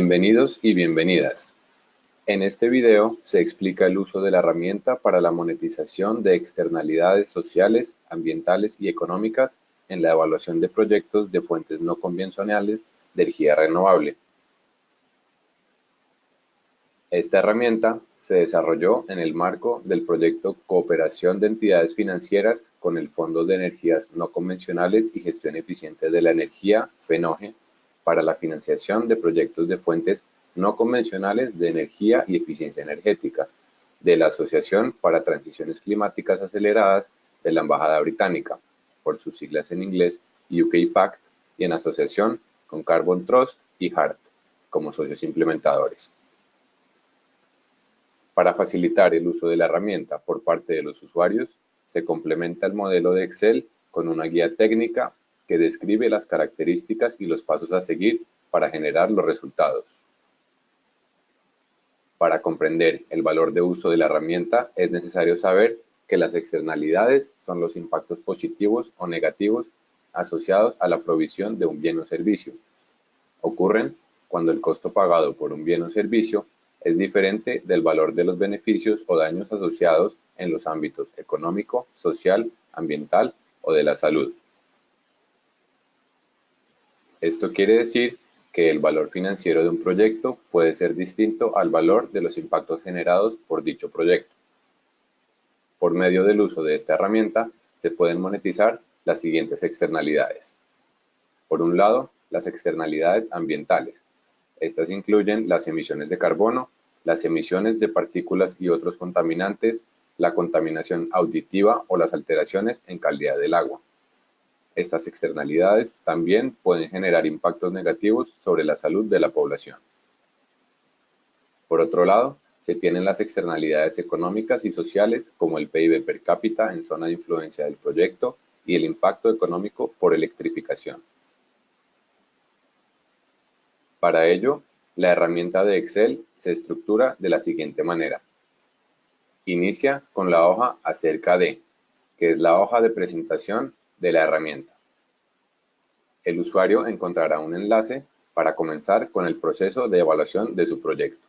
Bienvenidos y bienvenidas. En este video se explica el uso de la herramienta para la monetización de externalidades sociales, ambientales y económicas en la evaluación de proyectos de fuentes no convencionales de energía renovable. Esta herramienta se desarrolló en el marco del proyecto Cooperación de Entidades Financieras con el Fondo de Energías No Convencionales y Gestión Eficiente de la Energía, FENOGE, para la financiación de proyectos de fuentes no convencionales de energía y eficiencia energética, de la Asociación para Transiciones Climáticas Aceleradas de la Embajada Británica, por sus siglas en inglés UK Pact, y en asociación con Carbon Trust y HART como socios implementadores. Para facilitar el uso de la herramienta por parte de los usuarios, se complementa el modelo de Excel con una guía técnica que describe las características y los pasos a seguir para generar los resultados. Para comprender el valor de uso de la herramienta, es necesario saber que las externalidades son los impactos positivos o negativos asociados a la provisión de un bien o servicio. Ocurren cuando el costo pagado por un bien o servicio es diferente del valor de los beneficios o daños asociados en los ámbitos económico, social, ambiental o de la salud. Esto quiere decir que el valor financiero de un proyecto puede ser distinto al valor de los impactos generados por dicho proyecto. Por medio del uso de esta herramienta, se pueden monetizar las siguientes externalidades. Por un lado, las externalidades ambientales. Estas incluyen las emisiones de carbono, las emisiones de partículas y otros contaminantes, la contaminación auditiva o las alteraciones en calidad del agua. Estas externalidades también pueden generar impactos negativos sobre la salud de la población. Por otro lado, se tienen las externalidades económicas y sociales como el PIB per cápita en zona de influencia del proyecto y el impacto económico por electrificación. Para ello, la herramienta de Excel se estructura de la siguiente manera. Inicia con la hoja acerca de, que es la hoja de presentación de la herramienta. El usuario encontrará un enlace para comenzar con el proceso de evaluación de su proyecto.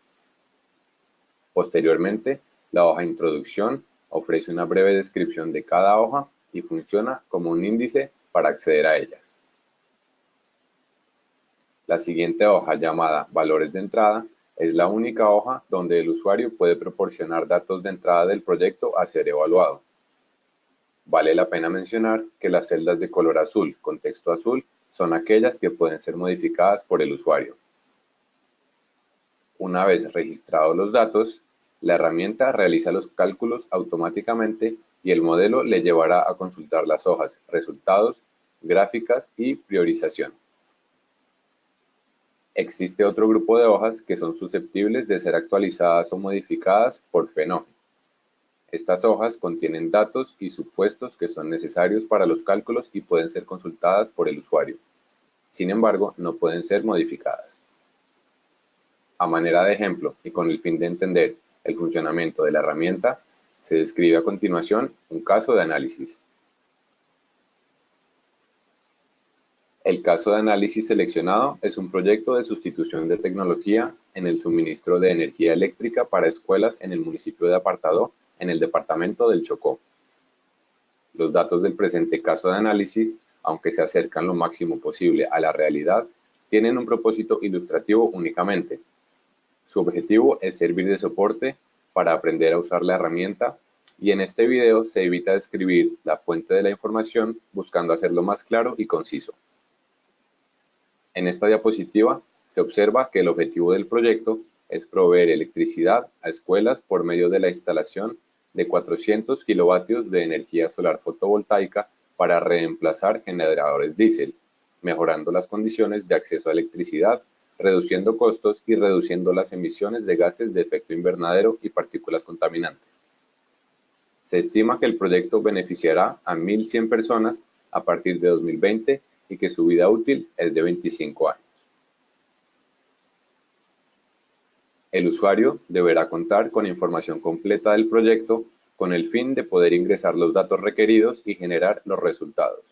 Posteriormente, la hoja Introducción ofrece una breve descripción de cada hoja y funciona como un índice para acceder a ellas. La siguiente hoja, llamada Valores de entrada, es la única hoja donde el usuario puede proporcionar datos de entrada del proyecto a ser evaluado. Vale la pena mencionar que las celdas de color azul con texto azul son aquellas que pueden ser modificadas por el usuario. Una vez registrados los datos, la herramienta realiza los cálculos automáticamente y el modelo le llevará a consultar las hojas, resultados, gráficas y priorización. Existe otro grupo de hojas que son susceptibles de ser actualizadas o modificadas por FENOGE. Estas hojas contienen datos y supuestos que son necesarios para los cálculos y pueden ser consultadas por el usuario. Sin embargo, no pueden ser modificadas. A manera de ejemplo y con el fin de entender el funcionamiento de la herramienta, se describe a continuación un caso de análisis. El caso de análisis seleccionado es un proyecto de sustitución de tecnología en el suministro de energía eléctrica para escuelas en el municipio de Apartadó, en el departamento del Chocó. Los datos del presente caso de análisis, aunque se acercan lo máximo posible a la realidad, tienen un propósito ilustrativo únicamente. Su objetivo es servir de soporte para aprender a usar la herramienta y en este video se evita describir la fuente de la información buscando hacerlo más claro y conciso. En esta diapositiva se observa que el objetivo del proyecto es proveer electricidad a escuelas por medio de la instalación de 400 kilovatios de energía solar fotovoltaica para reemplazar generadores diésel, mejorando las condiciones de acceso a electricidad, reduciendo costos y reduciendo las emisiones de gases de efecto invernadero y partículas contaminantes. Se estima que el proyecto beneficiará a 1.100 personas a partir de 2020 y que su vida útil es de 25 años. El usuario deberá contar con información completa del proyecto con el fin de poder ingresar los datos requeridos y generar los resultados.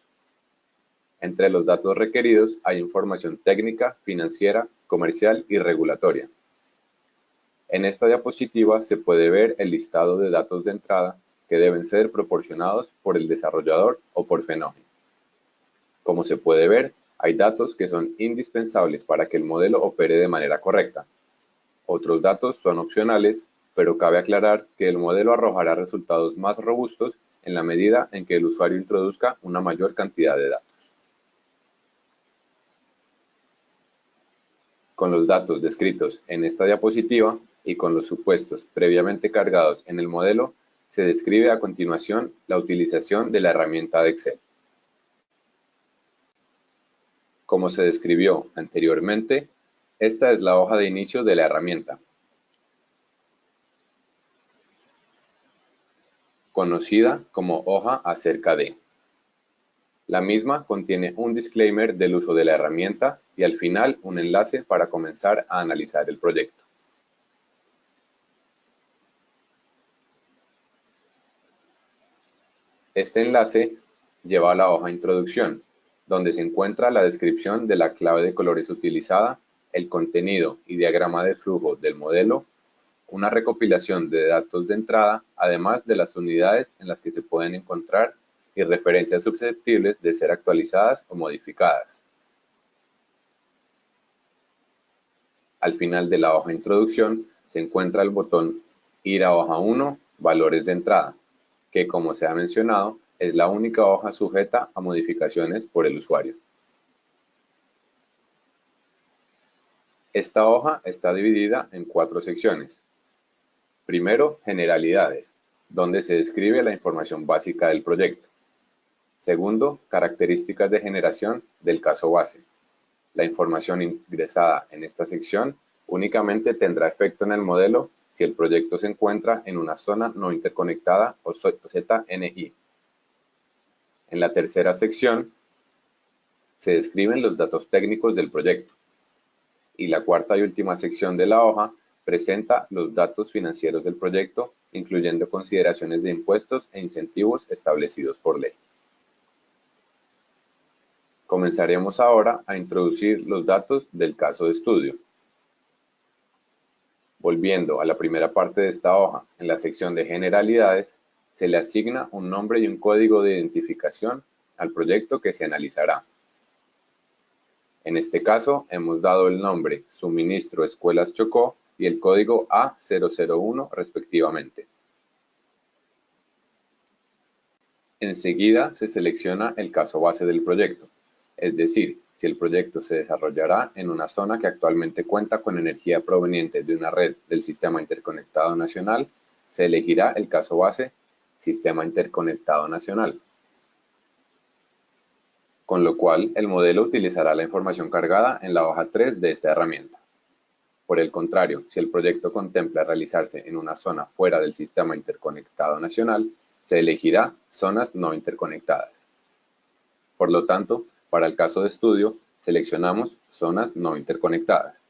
Entre los datos requeridos hay información técnica, financiera, comercial y regulatoria. En esta diapositiva se puede ver el listado de datos de entrada que deben ser proporcionados por el desarrollador o por Fenogen. Como se puede ver, hay datos que son indispensables para que el modelo opere de manera correcta. Otros datos son opcionales, pero cabe aclarar que el modelo arrojará resultados más robustos en la medida en que el usuario introduzca una mayor cantidad de datos. Con los datos descritos en esta diapositiva y con los supuestos previamente cargados en el modelo, se describe a continuación la utilización de la herramienta de Excel. Como se describió anteriormente, esta es la hoja de inicio de la herramienta, conocida como hoja acerca de. La misma contiene un disclaimer del uso de la herramienta y al final un enlace para comenzar a analizar el proyecto. Este enlace lleva a la hoja Introducción, donde se encuentra la descripción de la clave de colores utilizada, el contenido y diagrama de flujo del modelo, una recopilación de datos de entrada, además de las unidades en las que se pueden encontrar y referencias susceptibles de ser actualizadas o modificadas. Al final de la hoja Introducción se encuentra el botón Ir a hoja 1, Valores de entrada, que como se ha mencionado, es la única hoja sujeta a modificaciones por el usuario. Esta hoja está dividida en 4 secciones. Primero, Generalidades, donde se describe la información básica del proyecto. Segundo, características de generación del caso base. La información ingresada en esta sección únicamente tendrá efecto en el modelo si el proyecto se encuentra en una zona no interconectada o ZNI. En la tercera sección se describen los datos técnicos del proyecto. Y la cuarta y última sección de la hoja presenta los datos financieros del proyecto, incluyendo consideraciones de impuestos e incentivos establecidos por ley. Comenzaremos ahora a introducir los datos del caso de estudio. Volviendo a la primera parte de esta hoja, en la sección de Generalidades, se le asigna un nombre y un código de identificación al proyecto que se analizará. En este caso, hemos dado el nombre Suministro Escuelas Chocó y el código A001 respectivamente. Enseguida se selecciona el caso base del proyecto, es decir, si el proyecto se desarrollará en una zona que actualmente cuenta con energía proveniente de una red del Sistema Interconectado Nacional, se elegirá el caso base Sistema Interconectado Nacional, con lo cual el modelo utilizará la información cargada en la hoja 3 de esta herramienta. Por el contrario, si el proyecto contempla realizarse en una zona fuera del Sistema Interconectado Nacional, se elegirá Zonas no interconectadas. Por lo tanto, para el caso de estudio, seleccionamos Zonas no interconectadas.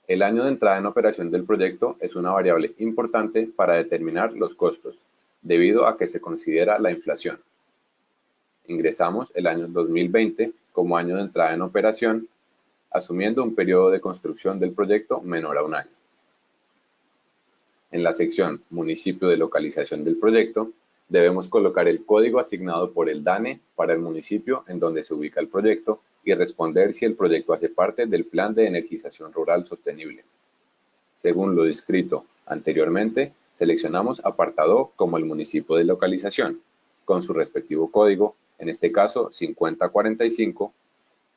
El año de entrada en operación del proyecto es una variable importante para determinar los costos, debido a que se considera la inflación. Ingresamos el año 2020 como año de entrada en operación, asumiendo un periodo de construcción del proyecto menor a un año. En la sección Municipio de localización del proyecto, debemos colocar el código asignado por el DANE para el municipio en donde se ubica el proyecto y responder si el proyecto hace parte del Plan de Energización Rural Sostenible. Según lo descrito anteriormente, seleccionamos apartado como el municipio de localización, con su respectivo código, en este caso 5045,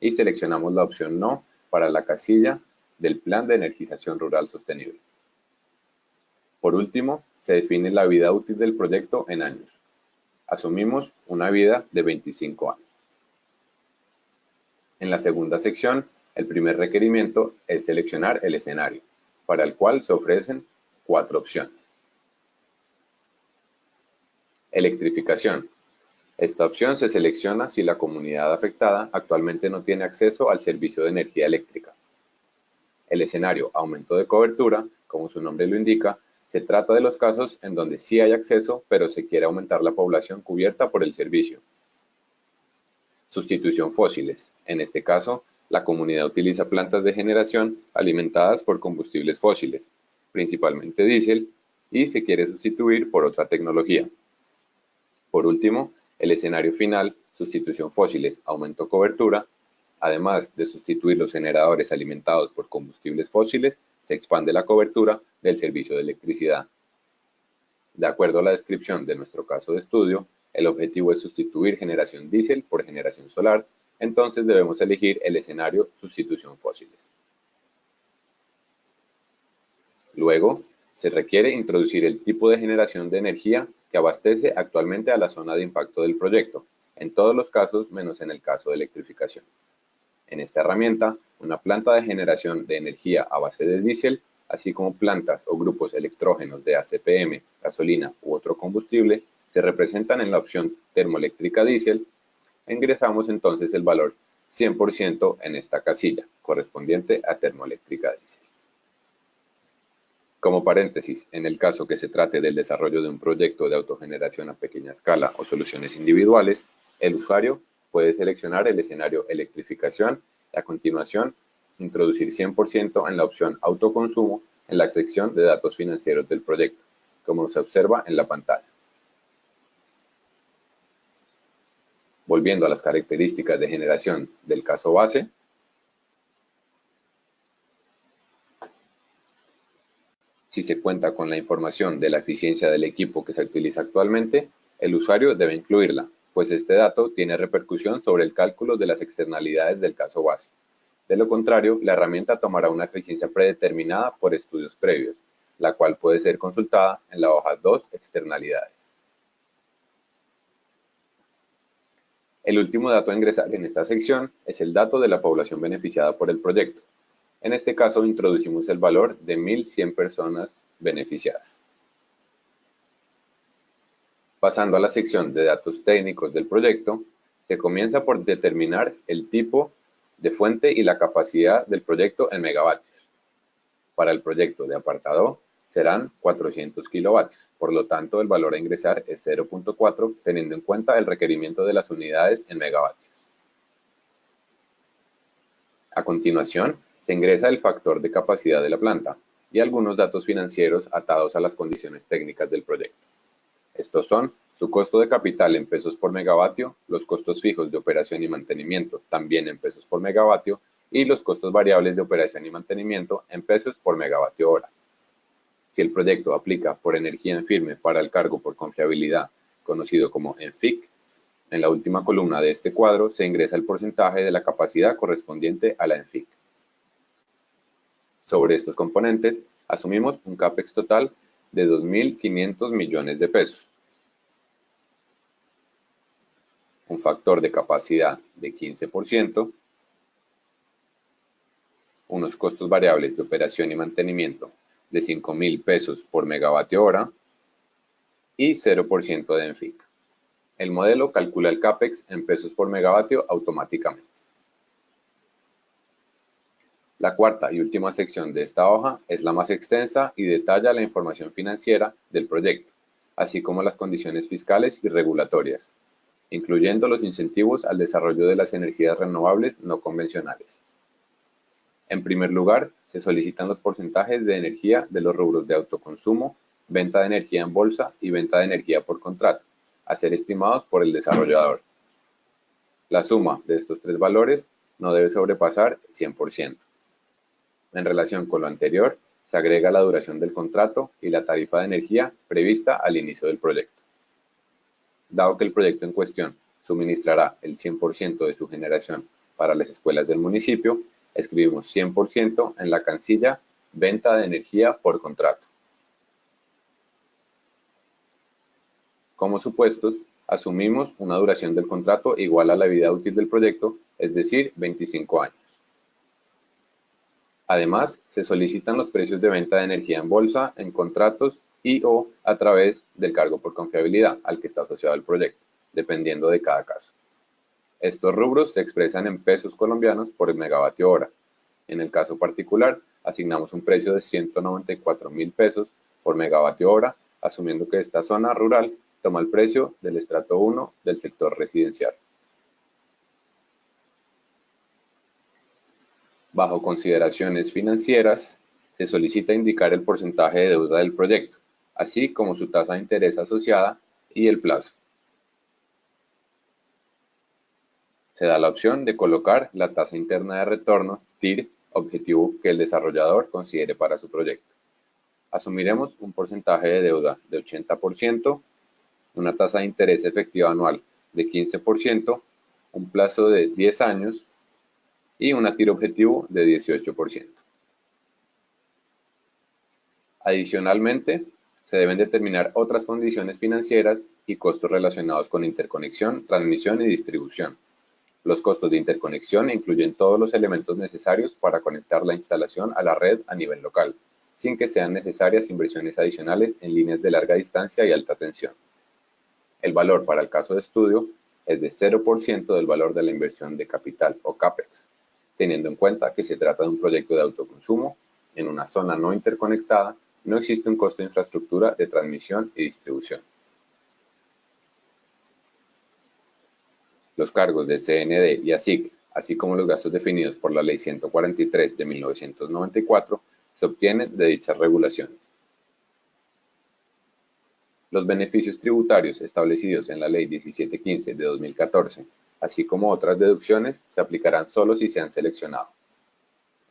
y seleccionamos la opción No para la casilla del Plan de Energización Rural Sostenible. Por último, se define la vida útil del proyecto en años. Asumimos una vida de 25 años. En la segunda sección, el primer requerimiento es seleccionar el escenario, para el cual se ofrecen 4 opciones. Electrificación. Esta opción se selecciona si la comunidad afectada actualmente no tiene acceso al servicio de energía eléctrica. El escenario aumento de cobertura, como su nombre lo indica, se trata de los casos en donde sí hay acceso, pero se quiere aumentar la población cubierta por el servicio. Sustitución fósiles. En este caso, La comunidad utiliza plantas de generación alimentadas por combustibles fósiles, principalmente diésel, y se quiere sustituir por otra tecnología. Por último, el escenario final, sustitución fósiles, aumento cobertura. Además de sustituir los generadores alimentados por combustibles fósiles, se expande la cobertura del servicio de electricidad. De acuerdo a la descripción de nuestro caso de estudio, el objetivo es sustituir generación diésel por generación solar, entonces debemos elegir el escenario sustitución fósiles. Luego, se requiere introducir el tipo de generación de energía que abastece actualmente a la zona de impacto del proyecto, en todos los casos menos en el caso de electrificación. En esta herramienta, una planta de generación de energía a base de diésel, así como plantas o grupos electrógenos de ACPM, gasolina u otro combustible, se representan en la opción termoeléctrica diésel. Ingresamos entonces el valor 100% en esta casilla, correspondiente a termoeléctrica diésel. Como paréntesis, en el caso que se trate del desarrollo de un proyecto de autogeneración a pequeña escala o soluciones individuales, el usuario puede seleccionar el escenario electrificación y a continuación introducir 100% en la opción autoconsumo en la sección de datos financieros del proyecto, como se observa en la pantalla. Volviendo a las características de generación del caso base, si se cuenta con la información de la eficiencia del equipo que se utiliza actualmente, el usuario debe incluirla, pues este dato tiene repercusión sobre el cálculo de las externalidades del caso base. De lo contrario, la herramienta tomará una eficiencia predeterminada por estudios previos, la cual puede ser consultada en la hoja 2, externalidades. El último dato a ingresar en esta sección es el dato de la población beneficiada por el proyecto. En este caso introducimos el valor de 1.100 personas beneficiadas. Pasando a la sección de datos técnicos del proyecto, se comienza por determinar el tipo de fuente y la capacidad del proyecto en megavatios. Para el proyecto de apartado serán 400 kilovatios, por lo tanto el valor a ingresar es 0.4 teniendo en cuenta el requerimiento de las unidades en megavatios. A continuación, se ingresa el factor de capacidad de la planta y algunos datos financieros atados a las condiciones técnicas del proyecto. Estos son su costo de capital en pesos por megavatio, los costos fijos de operación y mantenimiento también en pesos por megavatio y los costos variables de operación y mantenimiento en pesos por megavatio hora. Si el proyecto aplica por energía en firme para el cargo por confiabilidad, conocido como ENFIC, en la última columna de este cuadro se ingresa el porcentaje de la capacidad correspondiente a la ENFIC. Sobre estos componentes, asumimos un CAPEX total de 2.500 millones de pesos, un factor de capacidad de 15%, unos costos variables de operación y mantenimiento de 5.000 pesos por megavatio hora y 0% de ENFIC. El modelo calcula el CAPEX en pesos por megavatio automáticamente. La cuarta y última sección de esta hoja es la más extensa y detalla la información financiera del proyecto, así como las condiciones fiscales y regulatorias, incluyendo los incentivos al desarrollo de las energías renovables no convencionales. En primer lugar, se solicitan los porcentajes de energía de los rubros de autoconsumo, venta de energía en bolsa y venta de energía por contrato, a ser estimados por el desarrollador. La suma de estos tres valores no debe sobrepasar 100%. En relación con lo anterior, se agrega la duración del contrato y la tarifa de energía prevista al inicio del proyecto. Dado que el proyecto en cuestión suministrará el 100% de su generación para las escuelas del municipio, escribimos 100% en la casilla venta de energía por contrato. Como supuestos, asumimos una duración del contrato igual a la vida útil del proyecto, es decir, 25 años. Además, se solicitan los precios de venta de energía en bolsa, en contratos y o a través del cargo por confiabilidad al que está asociado el proyecto, dependiendo de cada caso. Estos rubros se expresan en pesos colombianos por el megavatio hora. En el caso particular, asignamos un precio de 194.000 pesos por megavatio hora, asumiendo que esta zona rural toma el precio del estrato 1 del sector residencial. Bajo consideraciones financieras, se solicita indicar el porcentaje de deuda del proyecto, así como su tasa de interés asociada y el plazo. Se da la opción de colocar la tasa interna de retorno, TIR, objetivo que el desarrollador considere para su proyecto. Asumiremos un porcentaje de deuda de 80%, una tasa de interés efectiva anual de 15%, un plazo de 10 años y una TIR objetivo de 18%. Adicionalmente, se deben determinar otras condiciones financieras y costos relacionados con interconexión, transmisión y distribución. Los costos de interconexión incluyen todos los elementos necesarios para conectar la instalación a la red a nivel local, sin que sean necesarias inversiones adicionales en líneas de larga distancia y alta tensión. El valor para el caso de estudio es de 0% del valor de la inversión de capital o CAPEX, teniendo en cuenta que se trata de un proyecto de autoconsumo en una zona no interconectada. No existe un costo de infraestructura de transmisión y distribución. Los cargos de CND y ASIC, así como los gastos definidos por la Ley 143 de 1994, se obtienen de dichas regulaciones. Los beneficios tributarios establecidos en la Ley 1715 de 2014, así como otras deducciones, se aplicarán solo si se han seleccionado.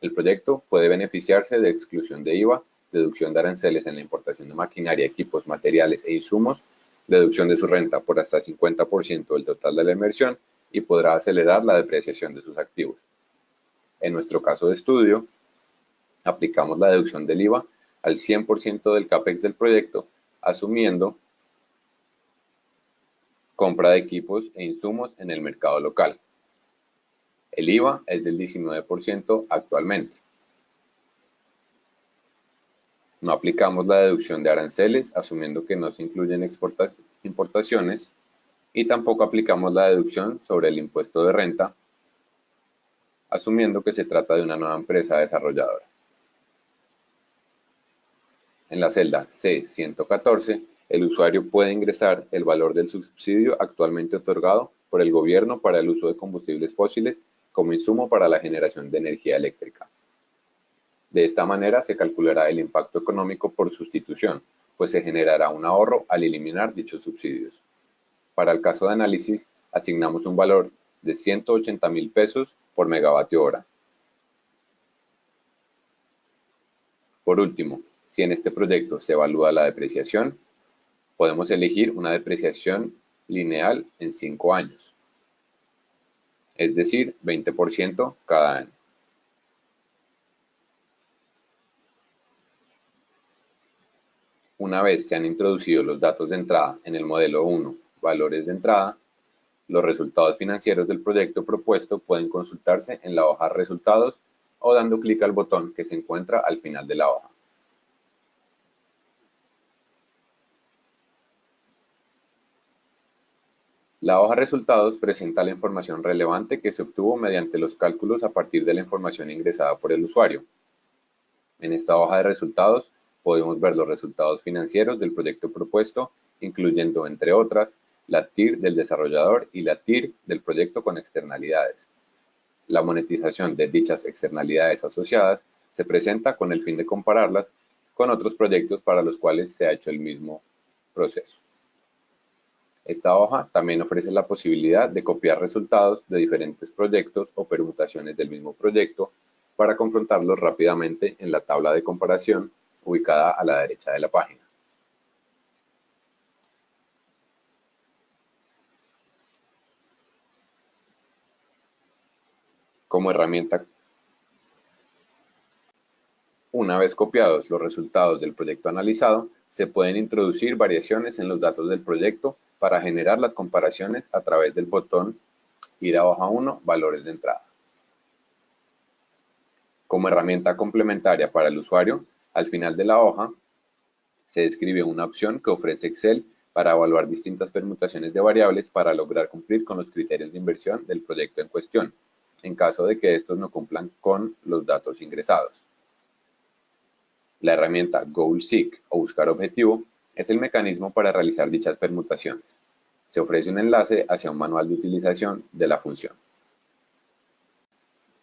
El proyecto puede beneficiarse de exclusión de IVA, deducción de aranceles en la importación de maquinaria, equipos, materiales e insumos, deducción de su renta por hasta 50% del total de la inversión y podrá acelerar la depreciación de sus activos. En nuestro caso de estudio, aplicamos la deducción del IVA al 100% del CAPEX del proyecto, asumiendo compra de equipos e insumos en el mercado local. El IVA es del 19% actualmente. No aplicamos la deducción de aranceles, asumiendo que no se incluyen importaciones, y tampoco aplicamos la deducción sobre el impuesto de renta, asumiendo que se trata de una nueva empresa desarrolladora. En la celda C114, el usuario puede ingresar el valor del subsidio actualmente otorgado por el gobierno para el uso de combustibles fósiles como insumo para la generación de energía eléctrica. De esta manera se calculará el impacto económico por sustitución, pues se generará un ahorro al eliminar dichos subsidios. Para el caso de análisis, asignamos un valor de 180.000 pesos por megavatio hora. Por último, si en este proyecto se evalúa la depreciación, podemos elegir una depreciación lineal en 5 años, es decir, 20% cada año. Una vez se han introducido los datos de entrada en el modelo 1, valores de entrada, los resultados financieros del proyecto propuesto pueden consultarse en la hoja Resultados o dando clic al botón que se encuentra al final de la hoja. La hoja Resultados presenta la información relevante que se obtuvo mediante los cálculos a partir de la información ingresada por el usuario. En esta hoja de resultados podemos ver los resultados financieros del proyecto propuesto, incluyendo, entre otras, la TIR del desarrollador y la TIR del proyecto con externalidades. La monetización de dichas externalidades asociadas se presenta con el fin de compararlas con otros proyectos para los cuales se ha hecho el mismo proceso. Esta hoja también ofrece la posibilidad de copiar resultados de diferentes proyectos o permutaciones del mismo proyecto para confrontarlos rápidamente en la tabla de comparación ubicada a la derecha de la página. Como herramienta, una vez copiados los resultados del proyecto analizado, se pueden introducir variaciones en los datos del proyecto para generar las comparaciones a través del botón Ir a hoja 1, valores de entrada. Como herramienta complementaria para el usuario, al final de la hoja se describe una opción que ofrece Excel para evaluar distintas permutaciones de variables para lograr cumplir con los criterios de inversión del proyecto en cuestión, en caso de que estos no cumplan con los datos ingresados. La herramienta Goal-Seek o Buscar Objetivo es el mecanismo para realizar dichas permutaciones. Se ofrece un enlace hacia un manual de utilización de la función.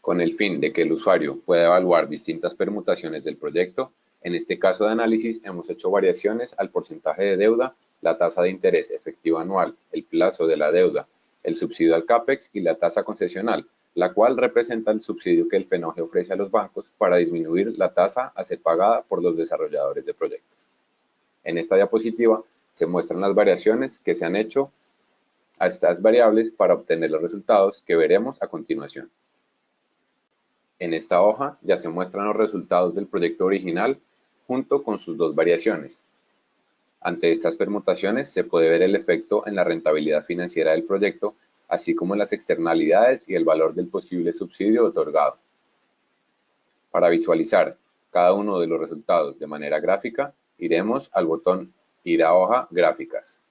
Con el fin de que el usuario pueda evaluar distintas permutaciones del proyecto, en este caso de análisis hemos hecho variaciones al porcentaje de deuda, la tasa de interés efectiva anual, el plazo de la deuda, el subsidio al CAPEX y la tasa concesional, la cual representa el subsidio que el FENOGE ofrece a los bancos para disminuir la tasa a ser pagada por los desarrolladores de proyectos. En esta diapositiva se muestran las variaciones que se han hecho a estas variables para obtener los resultados que veremos a continuación. En esta hoja ya se muestran los resultados del proyecto original junto con sus dos variaciones. Ante estas permutaciones se puede ver el efecto en la rentabilidad financiera del proyecto, así como en las externalidades y el valor del posible subsidio otorgado. Para visualizar cada uno de los resultados de manera gráfica, iremos al botón Ir a hoja Gráficas.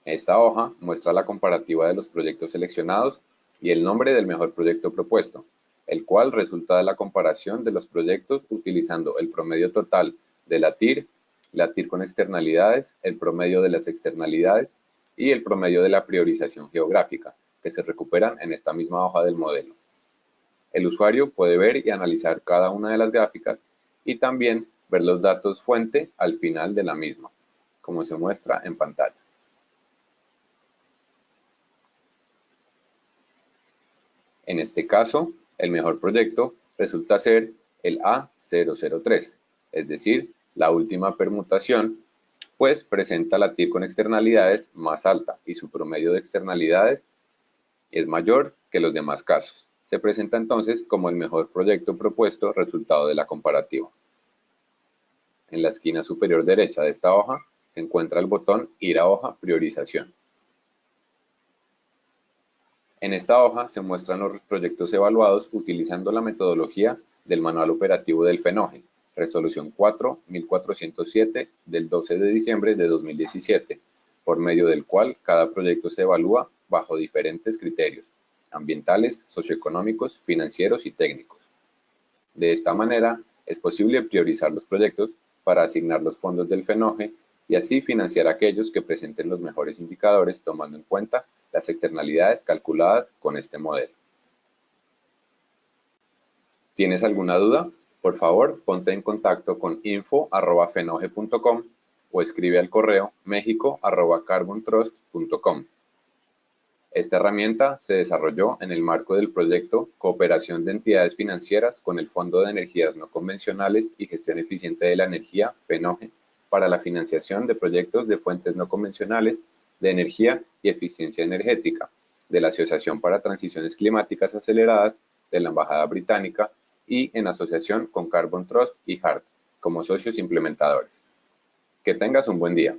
Esta hoja muestra la comparativa de los proyectos seleccionados y el nombre del mejor proyecto propuesto, el cual resulta de la comparación de los proyectos utilizando el promedio total de la TIR con externalidades, el promedio de las externalidades y el promedio de la priorización geográfica, que se recuperan en esta misma hoja del modelo. El usuario puede ver y analizar cada una de las gráficas y también ver los datos fuente al final de la misma, como se muestra en pantalla. En este caso, el mejor proyecto resulta ser el A003, es decir, la última permutación, pues presenta la TIR con externalidades más alta y su promedio de externalidades es mayor que los demás casos. Se presenta entonces como el mejor proyecto propuesto resultado de la comparativa. En la esquina superior derecha de esta hoja se encuentra el botón Ir a hoja Priorización. En esta hoja se muestran los proyectos evaluados utilizando la metodología del Manual Operativo del FENOGE, Resolución 4.1407 del 12 de diciembre de 2017, por medio del cual cada proyecto se evalúa bajo diferentes criterios, ambientales, socioeconómicos, financieros y técnicos. De esta manera, es posible priorizar los proyectos para asignar los fondos del FENOGE y así financiar aquellos que presenten los mejores indicadores tomando en cuenta las externalidades calculadas con este modelo. ¿Tienes alguna duda? Por favor, ponte en contacto con info@fenoge.com o escribe al correo mexico@carbontrust.com. Esta herramienta se desarrolló en el marco del proyecto Cooperación de Entidades Financieras con el Fondo de Energías No Convencionales y Gestión Eficiente de la Energía, FENOGE, para la financiación de proyectos de fuentes no convencionales de energía y eficiencia energética, de la Asociación para Transiciones Climáticas Aceleradas de la Embajada Británica y en asociación con Carbon Trust y HART como socios implementadores. Que tengas un buen día.